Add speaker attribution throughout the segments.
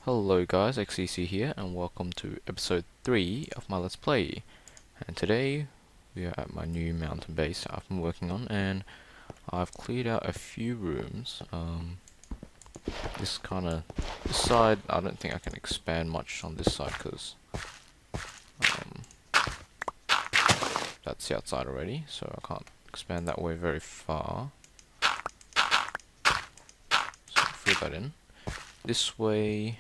Speaker 1: Hello guys, xtcs here and welcome to episode 3 of my Let's Play. And today we are at my new mountain base I've been working on, and I've cleared out a few rooms. This side, I don't think I can expand much on this side because that's the outside already, so I can't expand that way very far. So I'll fill that in. This way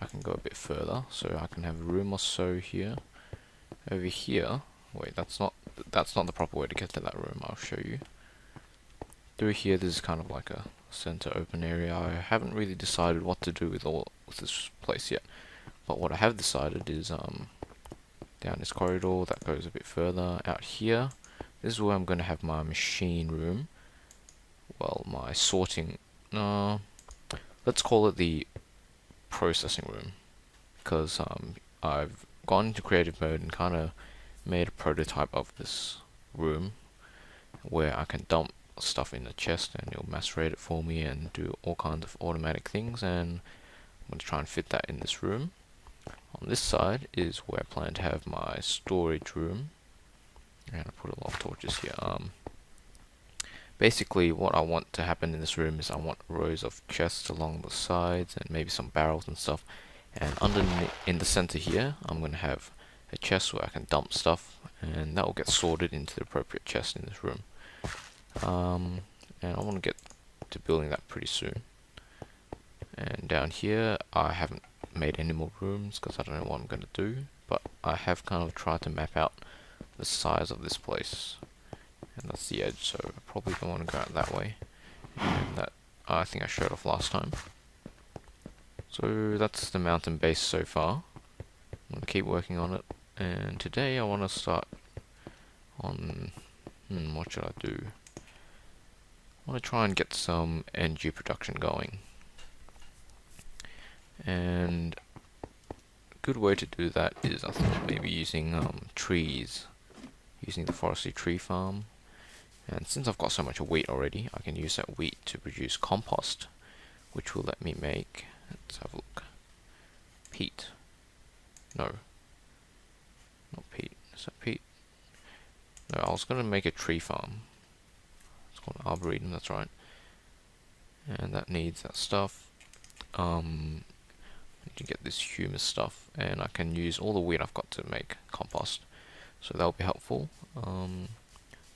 Speaker 1: I can go a bit further, so I can have a room or so here. Over here, wait, that's not the proper way to get to that room. I'll show you. Through here, this is kind of like a center open area. I haven't really decided what to do with this place yet, but what I have decided is down this corridor that goes a bit further out here. This is where I'm going to have my machine room. Well, my sorting. Let's call it the processing room, because I've gone into creative mode and kind of made a prototype of this room where I can dump stuff in the chest and it'll macerate it for me and do all kinds of automatic things, and I'm going to try and fit that in this room. On this side is where I plan to have my storage room, and I put a lot of torches here. Basically what I want to happen in this room is I want rows of chests along the sides and maybe some barrels and stuff, and underneath in the center here I'm going to have a chest where I can dump stuff, and that will get sorted into the appropriate chest in this room. And I want to get to building that pretty soon. And down here I haven't made any more rooms because I don't know what I'm going to do, but I have kind of tried to map out the size of this place. And that's the edge, so I probably don't want to go out that way. And that I think I showed off last time. So that's the mountain base so far. I'm going to keep working on it. And today I want to start on... what should I do? I want to try and get some energy production going. And a good way to do that is, I thought, maybe using trees. Using the forestry tree farm. And since I've got so much wheat already, I can use that wheat to produce compost, which will let me make, let's have a look, peat. No, not peat. Is that peat? No, I was going to make a tree farm. It's called arboretum, that's right. And that needs that stuff. I need to get this humus stuff, and I can use all the wheat I've got to make compost. So that'll be helpful.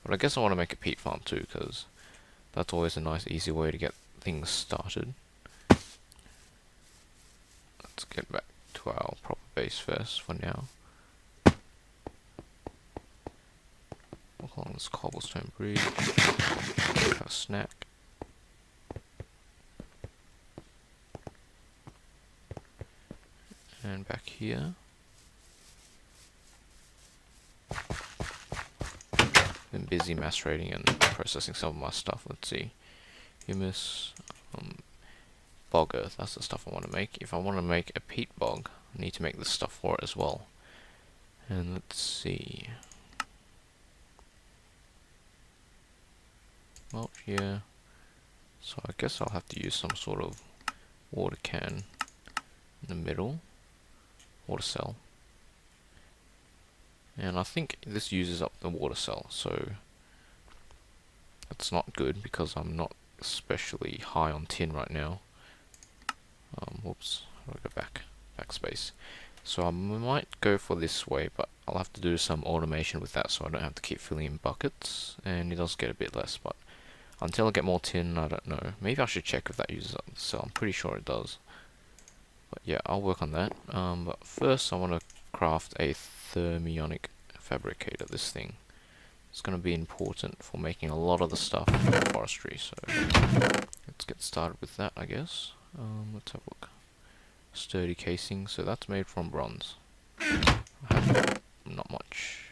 Speaker 1: But I guess I want to make a peat farm too, because that's always a nice easy way to get things started. Let's get back to our proper base first for now. Walk along this cobblestone bridge. Have a snack. And back here. Been busy macerating and processing some of my stuff. Let's see, humus, bog earth, that's the stuff I want to make. If I want to make a peat bog, I need to make this stuff for it as well. And let's see, well, yeah, so I guess I'll have to use some sort of water can in the middle, water cell. And I think this uses up the water cell, so that's not good because I'm not especially high on tin right now. Whoops, how do I go back? Backspace. So I might go for this way, but I'll have to do some automation with that so I don't have to keep filling in buckets, and it does get a bit less, but until I get more tin, I don't know. Maybe I should check if that uses up the cell. I'm pretty sure it does. But yeah, I'll work on that. But first I want to craft a thermionic fabricator. This thing, it's going to be important for making a lot of the stuff for forestry, so let's get started with that, I guess. Let's have a look. Sturdy casing, so that's made from bronze. I have not much.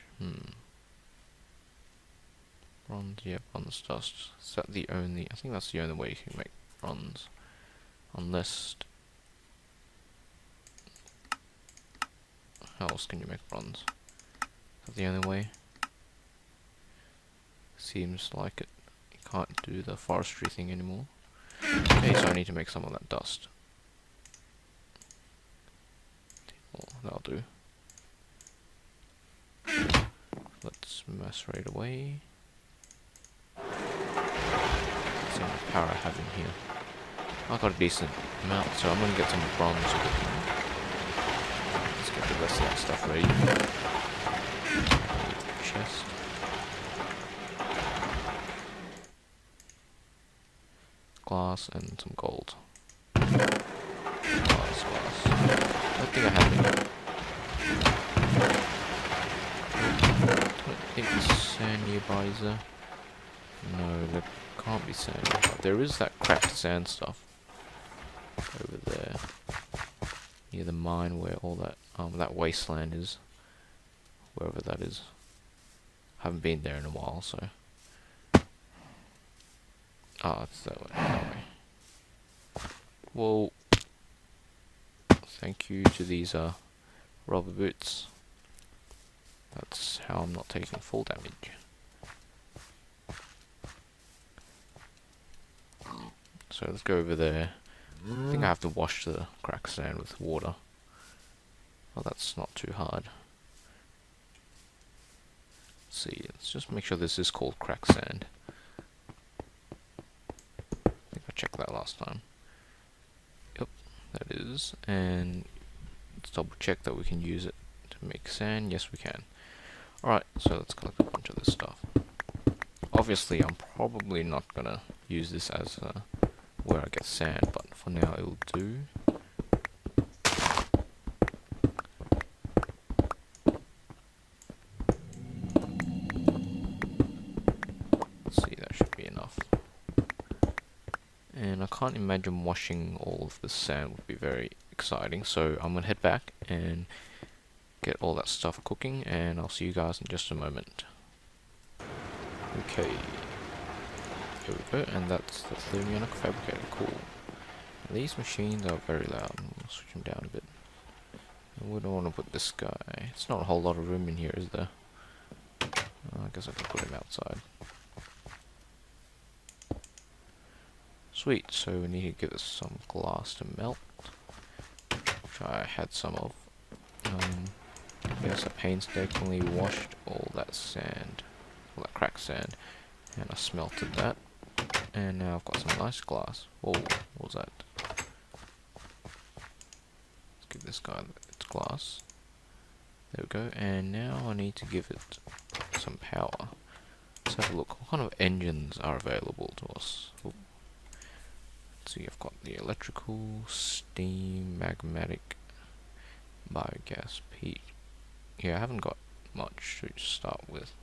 Speaker 1: Bronze, yeah, bronze dust. Is that the only, I think that's the only way you can make bronze, unless, how else can you make bronze? Is that the only way? Seems like it. You can't do the forestry thing anymore. Okay, so I need to make some of that dust. that'll do. Let's macerate away. Let's see how much power I have in here. I've got a decent amount, so I'm gonna get some bronze cooking. Let's get the rest of that stuff ready. Chest. Glass and some gold. Glass. I don't think I have any. I don't think there's sand nearby, is there? No, there can't be sand nearby. There is that cracked sand stuff over there near the mine where all that wasteland is, wherever that is. Haven't been there in a while, so it's that way. Well, thank you to these rubber boots. That's how I'm not taking full damage. So let's go over there. I think I have to wash the cracked sand with water. Well, that's not too hard. Let's see, let's just make sure this is called cracked sand. I think I checked that last time. Yep, that is. And let's double check that we can use it to make sand. Yes, we can. Alright, so let's collect a bunch of this stuff. Obviously, I'm probably not gonna use this as where I get sand, but for now it will do. Let's see, that should be enough. And I can't imagine washing all of the sand would be very exciting, so I'm gonna head back and get all that stuff cooking, and I'll see you guys in just a moment. Okay, here we go, and that's the thermionic fabricator. Cool. Now, these machines are very loud. I'll switch them down a bit. We don't want to put this guy. It's not a whole lot of room in here, is there? I guess I can put him outside. Sweet. So we need to give us some glass to melt, which I had some of. Yes, I painstakingly washed all that sand, all that cracked sand, and I smelted that. And now I've got some nice glass. Whoa, what was that? Let's give this guy its glass. There we go. And now I need to give it some power. Let's have a look. What kind of engines are available to us? Ooh. Let's see, I've got the electrical, steam, magmatic, biogas, peat. Yeah, I haven't got much to start with.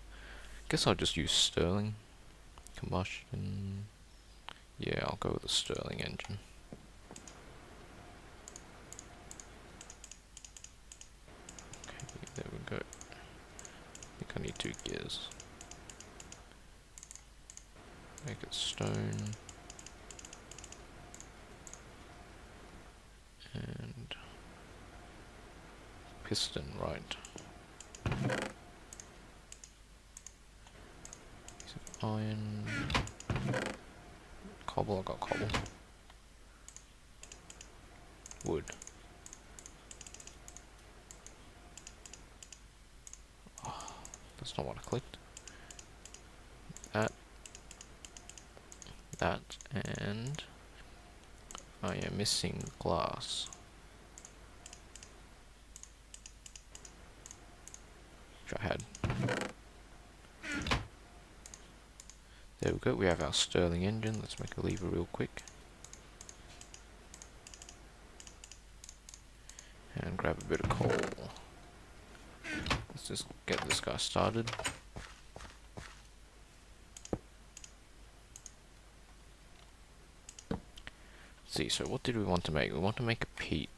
Speaker 1: Guess I'll just use Stirling. Combustion. Yeah, I'll go with the Stirling engine. Okay, there we go. I think I need 2 gears. Make it stone. And piston, right. Iron. Cobble, I got cobble. Wood. Oh, that's not what I clicked. That, and I am missing glass. Which I had. There we go, we have our Stirling engine. Let's make a lever real quick. And grab a bit of coal. Let's just get this guy started. Let's see, so what did we want to make? We want to make a peat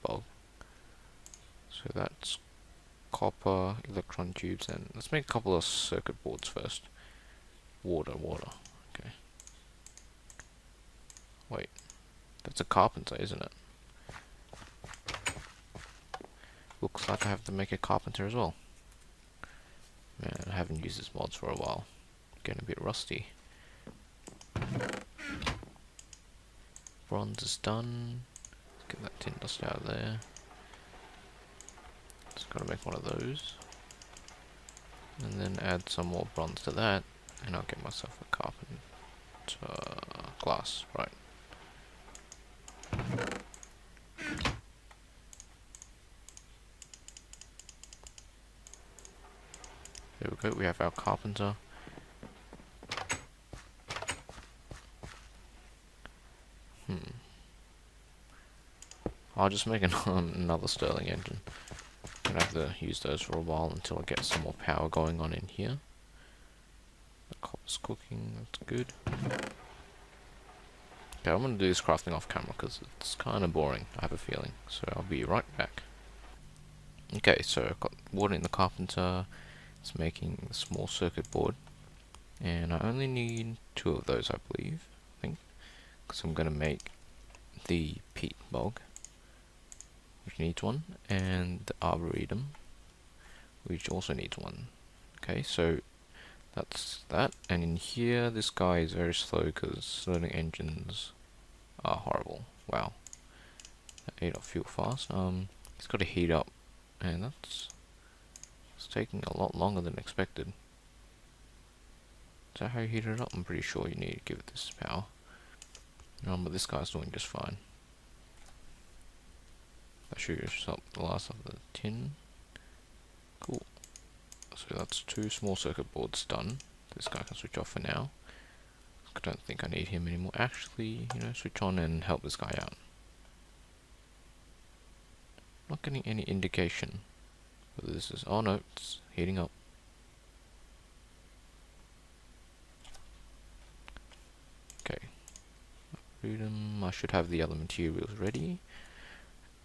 Speaker 1: bulb. So that's copper, electron tubes, and let's make a couple of circuit boards first. Water. Okay. Wait. That's a carpenter, isn't it? Looks like I have to make a carpenter as well. Man, I haven't used this mods for a while. Getting a bit rusty. Bronze is done. Let's get that tin dust out of there. Gotta make one of those. And then add some more bronze to that. And I'll get myself a carpenter glass, right. There we go, we have our carpenter. I'll just make another Stirling engine. I'm gonna have to use those for a while until I get some more power going on in here. The copper's cooking, that's good. Okay, I'm gonna do this crafting off camera because it's kind of boring, I have a feeling. So I'll be right back. Okay, so I've got water in the carpenter. It's making a small circuit board. And I only need 2 of those, I believe. I think. Because I'm gonna make the peat bog, which needs one, and the arboretum, which also needs one. Okay, so that's that. And in here, this guy is very slow because Stirling engines are horrible. Wow, that ate up fuel fast. It's got to heat up, and it's taking a lot longer than expected. Is that how you heat it up? I'm pretty sure you need to give it this power. But this guy's doing just fine. That should use up the last of the tin. Cool. So that's 2 small circuit boards done. This guy can switch off for now. I don't think I need him anymore. Actually, switch on and help this guy out. Not getting any indication whether this is... Oh no, it's heating up. Okay. Freedom. I should have the other materials ready.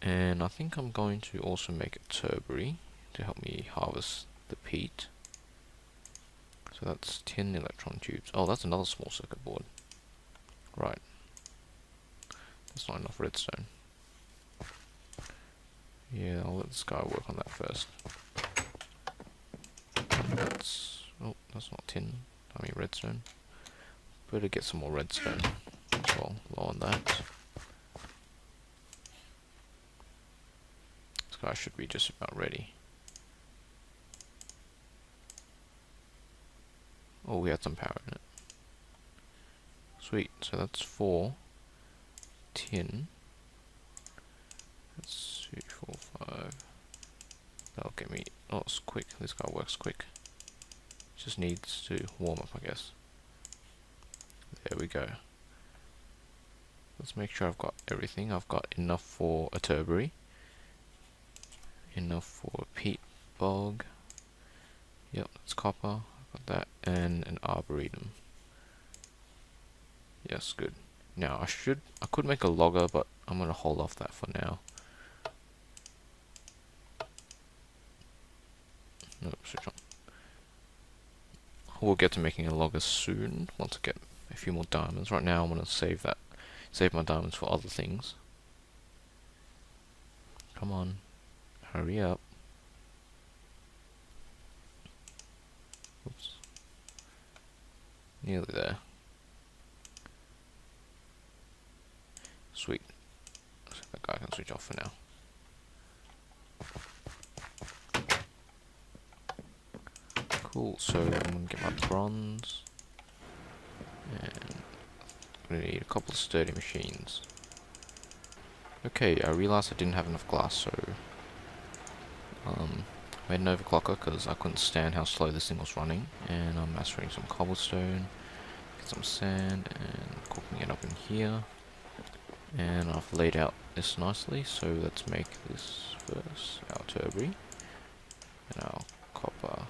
Speaker 1: And I think I'm going to also make a turbary to help me harvest the peat. So that's 10 electron tubes. Oh, that's another small circuit board. Right. That's not enough redstone. Yeah, I'll let this guy work on that first. Oh, that's not tin. I mean redstone. Better get some more redstone as well. Low on that. This guy should be just about ready. Oh, we had some power in it. Sweet, so that's 4 tin. That's 3, 4, 5. That'll get me... Oh, it's quick. This guy works quick. Just needs to warm up, I guess. There we go. Let's make sure I've got everything. I've got enough for a turbary. Enough for a peat bog. Yep, that's copper. I've got that. And an arboretum. Yes, good. Now, I could make a logger, but I'm going to hold off that for now. Nope, switch on. We'll get to making a logger soon, once I get a few more diamonds. Right now, I'm going to save my diamonds for other things. Come on, hurry up. Oops. Nearly there. Sweet. So that guy can switch off for now. Cool, so I'm going to get my bronze. And I'm going to need a couple of sturdy machines. Okay, I realized I didn't have enough glass, so I made an overclocker because I couldn't stand how slow this thing was running. And I'm mastering some cobblestone, get some sand, and cooking it up in here. And I've laid out this nicely, so let's make this first, our turbary, and our copper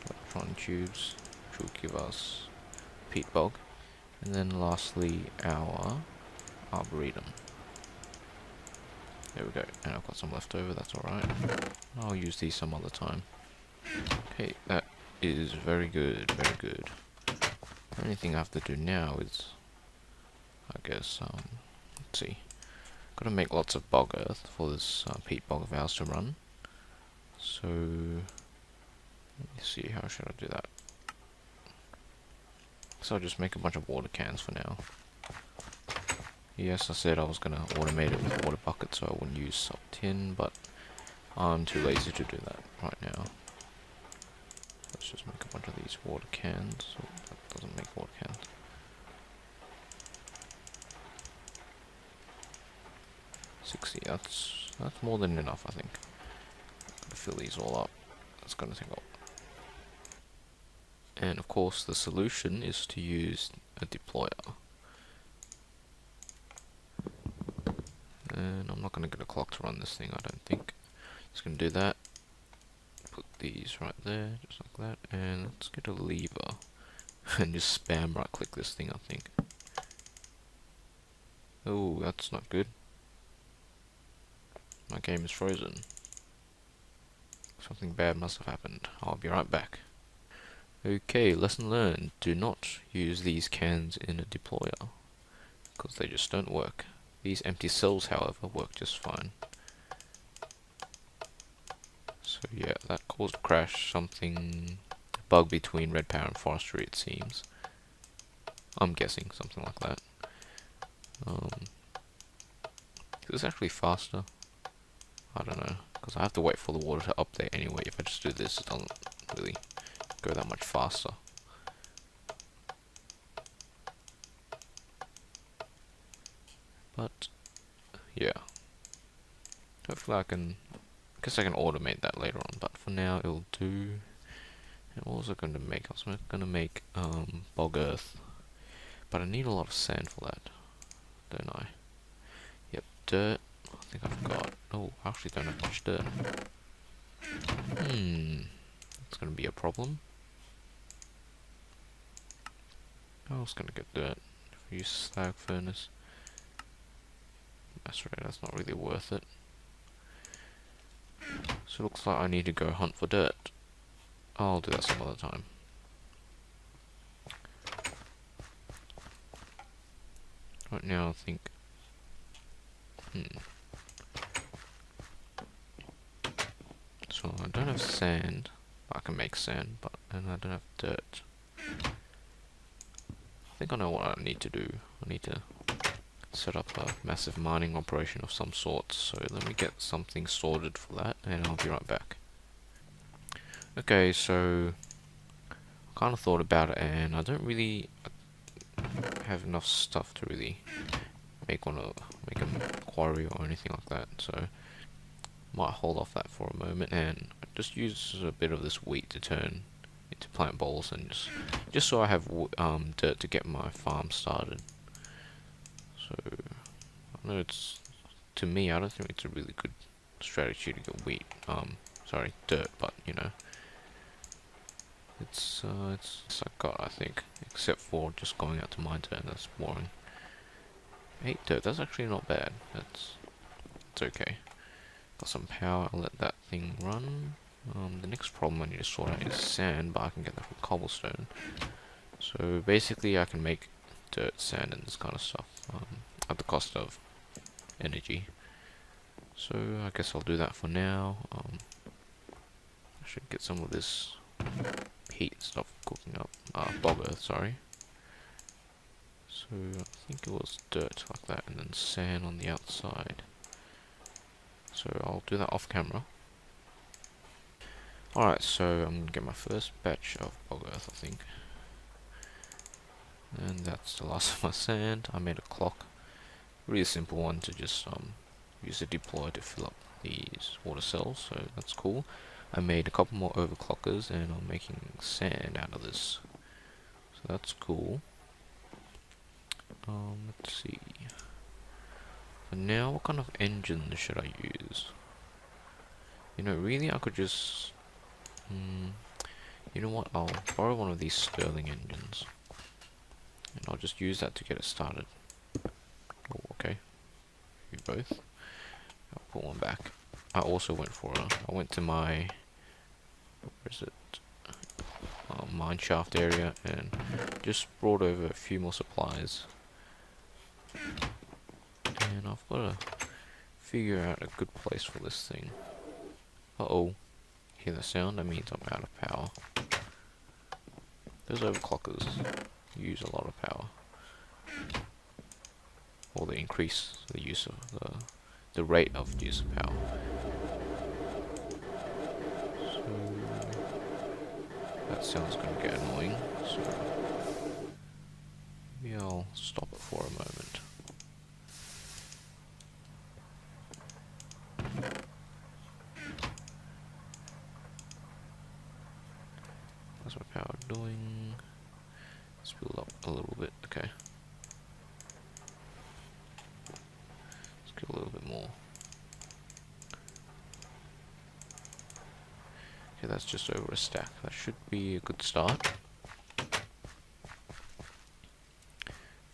Speaker 1: electron tubes, which will give us peat bog, and then lastly our arboretum. There we go, and I've got some left over, that's alright. I'll use these some other time. Okay, that is very good, very good. The only thing I have to do now is, I guess, let's see. Gotta make lots of bog earth for this peat bog of ours to run. So, let me see, how should I do that? So I'll just make a bunch of water cans for now. Yes, I said I was gonna automate it with water buckets so I wouldn't use salt tin, but I'm too lazy to do that right now. Let's just make a bunch of these water cans. Oh, that doesn't make water cans. That's more than enough, I think. Gotta fill these all up. That's gonna take up. And of course, the solution is to use a deployer. And I'm not gonna get a clock to run this thing, I don't think. Just gonna do that. Put these right there, just like that. And let's get a lever. And just spam right click this thing, I think. Oh, that's not good. My game is frozen. Something bad must have happened. I'll be right back. Okay, lesson learned. Do not use these cans in a deployer, because they just don't work. These empty cells, however, work just fine. So yeah, that caused a crash. Something... bug between red power and forestry, it seems. I'm guessing something like that. Is this actually faster? I don't know, because I have to wait for the water to update anyway. If I just do this, it doesn't really go that much faster. But yeah, hopefully I guess I can automate that later on, but for now it'll do. And what was I going to make? I was going to make bog earth, but I need a lot of sand for that, don't I? Yep, dirt. I think I've got... oh, I actually don't have much dirt. That's going to be a problem. I was going to get dirt. If we use slag furnace. That's right, that's not really worth it. So it looks like I need to go hunt for dirt. I'll do that some other time. Right now I think... So I don't have sand. I can make sand, and I don't have dirt. I think I know what I need to do. I need to set up a massive mining operation of some sort. So let me get something sorted for that, and I'll be right back. Okay, so I kind of thought about it, and I don't really have enough stuff to really make a quarry or anything like that. So might hold off that for a moment and just use a bit of this wheat to turn into plant bowls, and just so I have dirt to get my farm started. So I know it's, to me, I don't think it's a really good strategy to get wheat, dirt, but you know, it's I got, I think, except for just going out to mine dirt. That's boring. 8 dirt, that's actually not bad. It's okay. Got some power, I'll let that thing run. The next problem I need to sort out is sand, but I can get that from cobblestone. So basically I can make dirt, sand, and this kind of stuff at the cost of energy. So I guess I'll do that for now. I should get some of this peat stuff cooking up. Bog earth, sorry. So I think it was dirt like that, and then sand on the outside. So I'll do that off camera. Alright, so I'm gonna get my first batch of bog earth, I think. And that's the last of my sand. I made a clock. Really simple one to just use a deploy to fill up these water cells, so that's cool. I made a couple more overclockers, and I'm making sand out of this. So that's cool. Let's see. For now, what kind of engine should I use? You know, really, I could just... you know what, I'll borrow one of these Stirling engines. And I'll just use that to get it started. Oh, okay. You both. I'll put one back. I also went I went to my... where is it? Mine shaft area, and just brought over a few more supplies. And I've got to figure out a good place for this thing. Uh-oh. Hear the sound? That means I'm out of power. Those overclockers use a lot of power. Or they increase the use of the rate of use of power. that sound's gonna get annoying, so maybe I'll stop it for a moment. How's my power doing? Let's build up a little bit, okay. Let's get a little bit more. Okay, that's just over a stack. That should be a good start. Okay,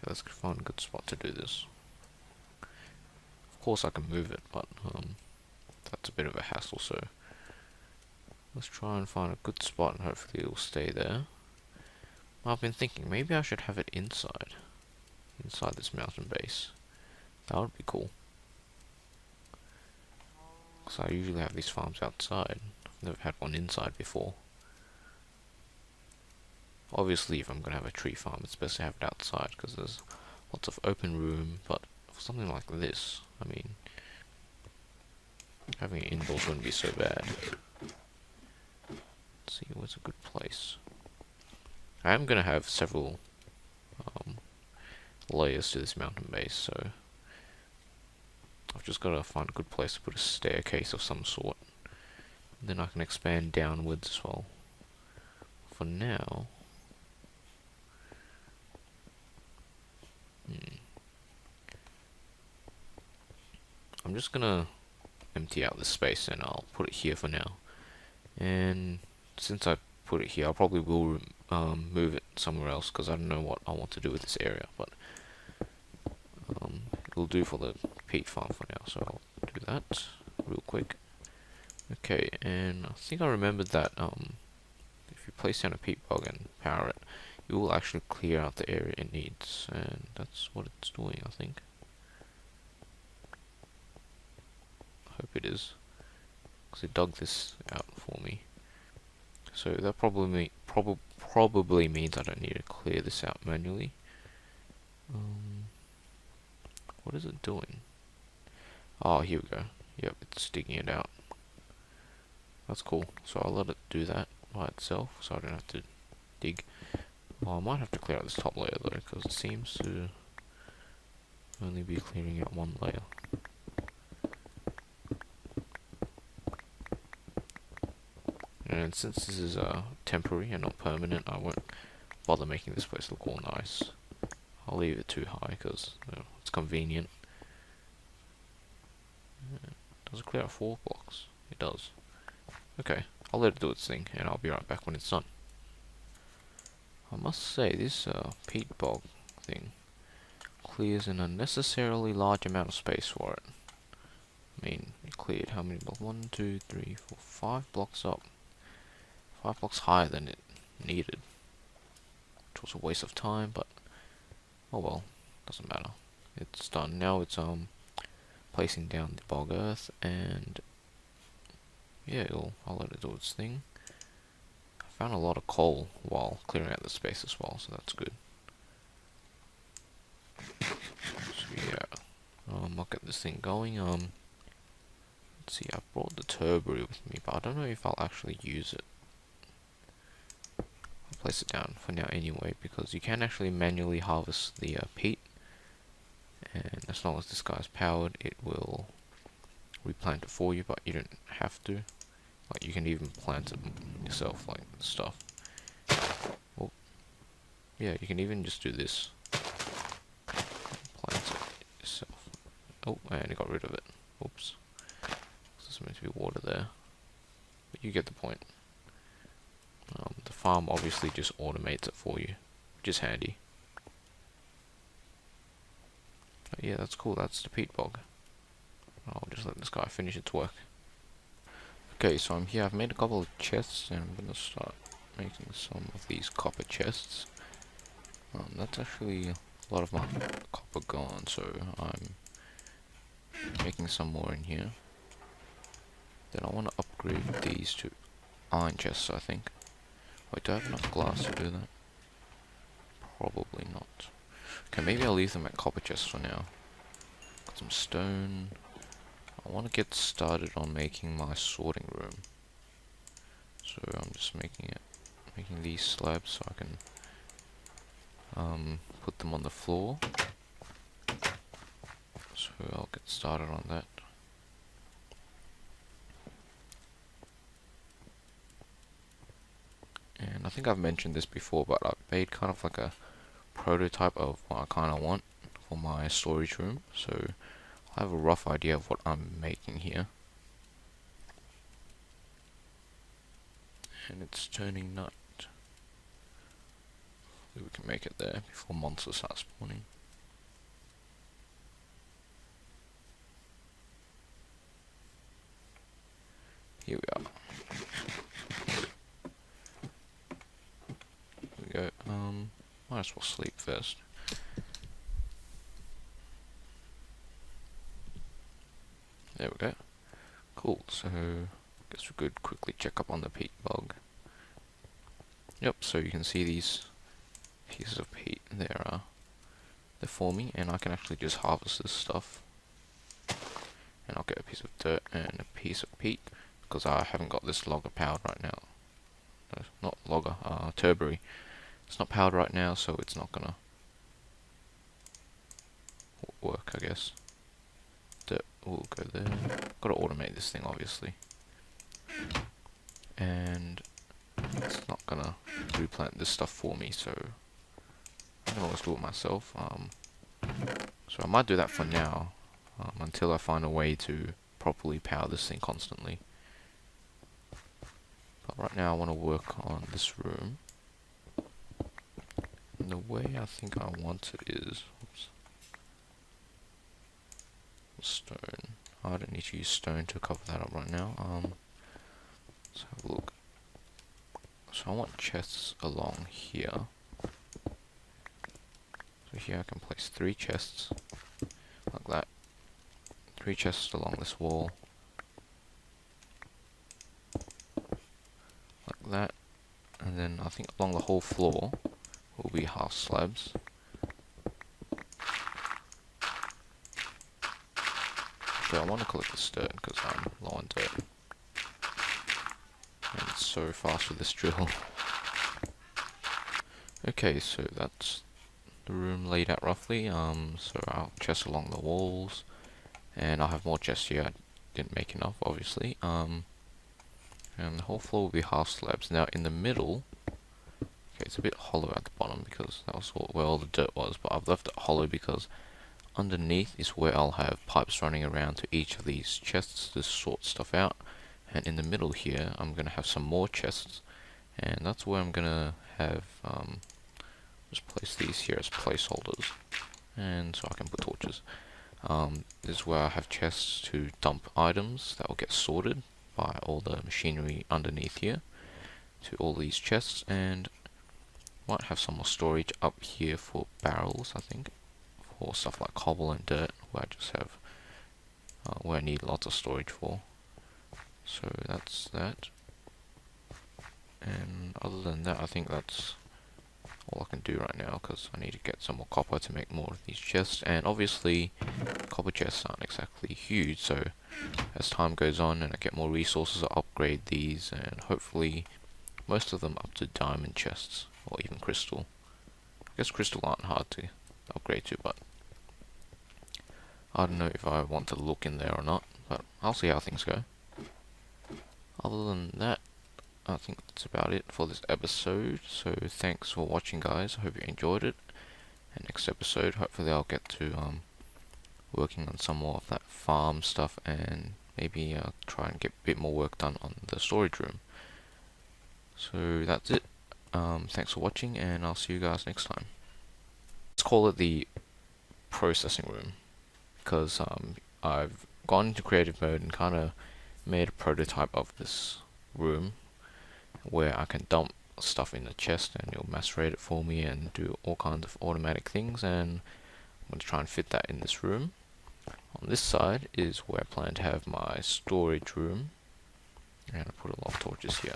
Speaker 1: let's find a good spot to do this. Of course I can move it, but that's a bit of a hassle, so let's try and find a good spot and hopefully it'll stay there. I've been thinking maybe I should have it inside this mountain base. That would be cool. Because I usually have these farms outside. I've never had one inside before. Obviously, if I'm going to have a tree farm, it's best to have it outside because there's lots of open room, but for something like this, I mean, having it indoors wouldn't be so bad. Let's see, what's a good place? I am going to have several layers to this mountain base, so I've just got to find a good place to put a staircase of some sort. Then I can expand downwards as well. For now, I'm just gonna empty out this space and I'll put it here for now. And since I put it here, I probably will move it somewhere else because I don't know what I want to do with this area, but it'll do for the peat farm for now, so I'll do that real quick. Okay, and I think I remembered that if you place down a peat bog and power it, it will actually clear out the area it needs, and that's what it's doing, I think. I hope it is, because it dug this out for me. So that probably means I don't need to clear this out manually. What is it doing? Oh, here we go. Yep, it's digging it out. That's cool. So I'll let it do that by itself, so I don't have to dig. Well, I might have to clear out this top layer though, because it seems to only be clearing out one layer. And since this is temporary and not permanent, I won't bother making this place look all nice. I'll leave it too high because it's convenient. Does it clear out 4 blocks? It does. Okay, I'll let it do its thing, and I'll be right back when it's done. I must say, this peat bog thing clears an unnecessarily large amount of space for it. I mean, it cleared how many blocks? 1, 2, 3, 4, 5 blocks up. 5 blocks higher than it needed. Which was a waste of time, but oh well, doesn't matter. It's done. Now it's placing down the bog earth, and yeah, I'll let it do its thing. I found a lot of coal while clearing out the space as well, so that's good. So yeah, I'll get this thing going. Let's see, I brought the turbo with me, but I don't know if I'll actually use it. I'll place it down for now anyway, because you can actually manually harvest the peat, and as long as this guy's powered, it will replant it for you, but you don't have to. Like, you can even plant it yourself, like stuff. Well, yeah, you can even just do this. Plant it yourself. Oh, and it got rid of it. Oops. There's meant to be water there. But you get the point. The farm obviously just automates it for you, which is handy. But yeah, that's cool. That's the peat bog. I'll just let this guy finish its work. Okay, so I'm here. I've made a couple of chests, and I'm gonna start making some of these copper chests. That's actually a lot of my copper gone, so I'm making some more in here. Then I want to upgrade these to iron chests, I think. Wait, do I have enough glass to do that? Probably not. Okay, maybe I'll leave them at copper chests for now. Got some stone. I want to get started on making my sorting room. So I'm just making making these slabs so I can put them on the floor. So I'll get started on that. And I think I've mentioned this before, but I've made kind of like a prototype of what I kind of want for my storage room. So I have a rough idea of what I'm making here. And it's turning nut. We can make it there before monsters start spawning. Here we are. Here we go. Might as well sleep first. There we go. Cool. So guess we could quickly check up on the peat bug. Yep. So you can see these pieces of peat. They're forming, and I can actually just harvest this stuff. And I'll get a piece of dirt and a piece of peat because I haven't got this logger powered right now. No, not logger, turbery. It's not powered right now, so it's not gonna work, I guess. Dirt will go there. Gotta automate this thing, obviously. And it's not gonna replant this stuff for me, so I can always do it myself. So I might do that for now, until I find a way to properly power this thing constantly. But right now I want to work on this room. And the way I think I want it is, oops, stone. I don't need to use stone to cover that up right now. Let's have a look. So I want chests along here. So here I can place 3 chests, like that. 3 chests along this wall, like that. And then I think along the whole floor will be half slabs. So I want to collect this dirt because I'm low on dirt. And it's so fast with this drill. Okay, so that's the room laid out roughly. So I'll chest along the walls, and I'll have more chests here. I didn't make enough, obviously. And the whole floor will be half slabs. Now in the middle, okay, it's a bit hollow at the bottom because that was where all the dirt was, but I've left it hollow because underneath is where I'll have pipes running around to each of these chests to sort stuff out. And in the middle here, I'm going to have some more chests, and that's where I'm going to have, just place these here as placeholders, and so I can put torches. This is where I have chests to dump items that will get sorted by all the machinery underneath here to all these chests, and might have some more storage up here for barrels, I think, for stuff like cobble and dirt, where I just have, where I need lots of storage for. So that's that. And other than that, I think that's all I can do right now, because I need to get some more copper to make more of these chests. And obviously copper chests aren't exactly huge, so as time goes on and I get more resources, I'll upgrade these, and hopefully most of them up to diamond chests or even crystal. I guess crystal aren't hard to upgrade to, but I don't know if I want to look in there or not, but I'll see how things go. Other than that, I think that's about it for this episode. So thanks for watching, guys. I hope you enjoyed it. And next episode, hopefully I'll get to working on some more of that farm stuff, and maybe try and get a bit more work done on the storage room. So that's it. Thanks for watching, and I'll see you guys next time. Let's call it the processing room, because I've gone into creative mode and kind of made a prototype of this room where I can dump stuff in the chest and it'll macerate it for me and do all kinds of automatic things, and I'm going to try and fit that in this room. On this side is where I plan to have my storage room, and I put a lot of torches here.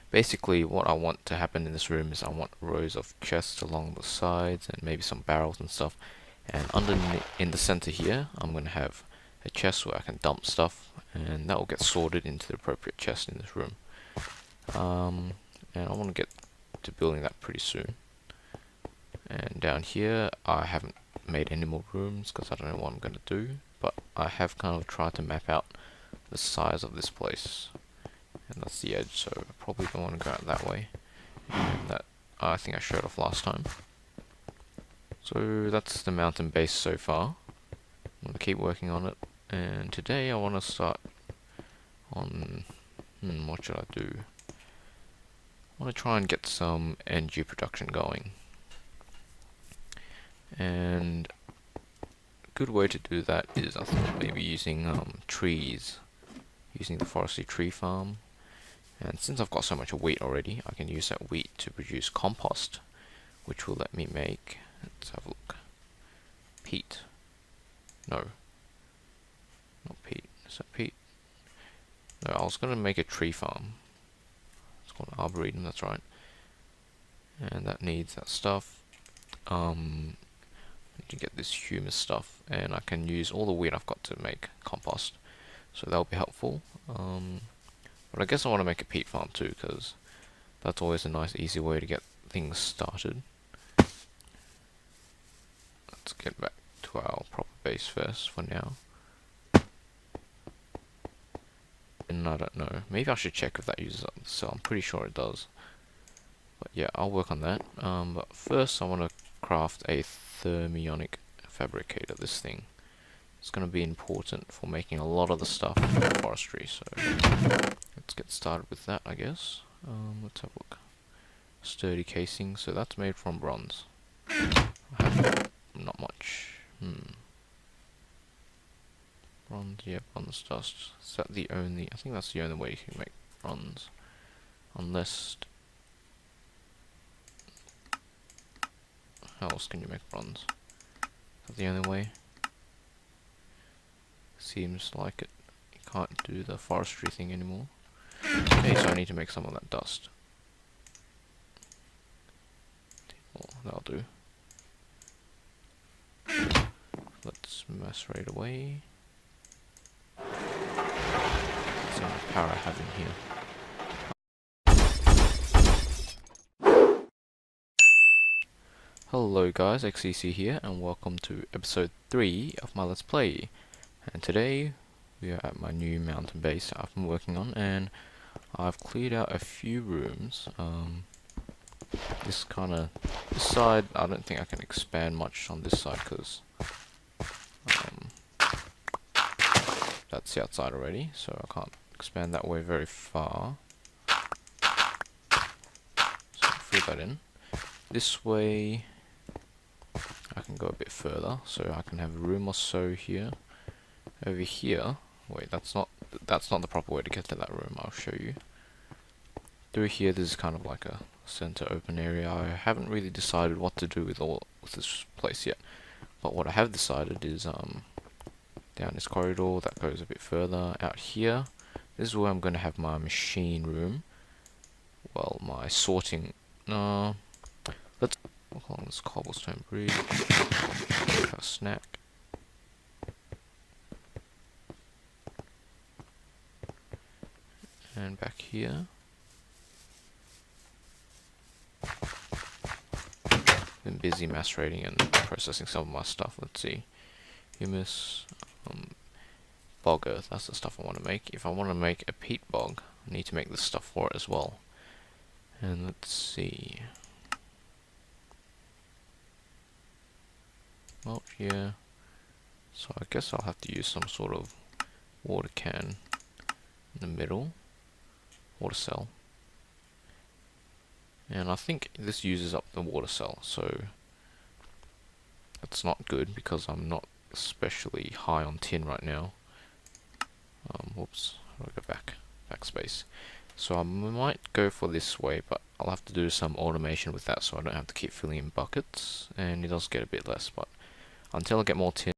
Speaker 1: Basically what I want to happen in this room is I want rows of chests along the sides and maybe some barrels and stuff, and underneath in the center here I'm going to have a chest where I can dump stuff, and that will get sorted into the appropriate chest in this room. and I want to get to building that pretty soon. And down here I haven't made any more rooms because I don't know what I'm going to do, but I have kind of tried to map out the size of this place, and that's the edge, so I probably don't want to go out that way. And that I think I showed off last time. So that's the mountain base so far. I'm going to keep working on it, and today I want to start on what should I do? I want to try and get some energy production going, and a good way to do that is I think maybe using trees, using the forestry tree farm. And since I've got so much wheat already, I can use that wheat to produce compost, which will let me make, let's have a look, peat. No, not peat. Is that peat? No, I was going to make a tree farm. It's called arboretum, that's right. And that needs that stuff. Need to get this humus stuff, and I can use all the wheat I've got to make compost. So that'll be helpful. But I guess I want to make a peat farm too, because that's always a nice easy way to get things started. Let's get back to our proper base first for now. And I don't know, maybe I should check if that uses up the cell. I'm pretty sure it does. But yeah, I'll work on that. But first I want to craft a thermionic fabricator, this thing. It's going to be important for making a lot of the stuff for forestry, so let's get started with that, I guess. Let's have a look. Sturdy casing, so that's made from bronze. I have not much. Bronze, yeah, bronze dust. Is that the only? I think that's the only way you can make bronze. Unless, how else can you make bronze? Is that the only way? Seems like it. You can't do the forestry thing anymore. Okay, so I need to make some of that dust. Well, that'll do. Let's macerate away. Let's see how much power I have in here. Hello guys, xtcs here, and welcome to episode 3 of my Let's Play. And today we are at my new mountain base I've been working on, and I've cleared out a few rooms. This side, I don't think I can expand much on this side because that's the outside already, so I can't expand that way very far. So I'll fill that in. This way I can go a bit further, so I can have a room or so here. Over here, wait, that's not the proper way to get to that room. I'll show you. Through here, there's kind of like a center open area. I haven't really decided what to do with this place yet, but what I have decided is down this corridor that goes a bit further out here. This is where I'm going to have my machine room. Well, my sorting. Let's walk along this cobblestone bridge. Have a snack. And back here, been busy macerating and processing some of my stuff. Let's see, humus, bog earth. That's the stuff I want to make. If I want to make a peat bog, I need to make this stuff for it as well. And let's see, mulch here. So I guess I'll have to use some sort of water can in the middle. Water cell, and I think this uses up the water cell, so that's not good because I'm not especially high on tin right now. Whoops, how do I go backspace? So I might go for this way, but I'll have to do some automation with that so I don't have to keep filling in buckets, and it does get a bit less, but until I get more tin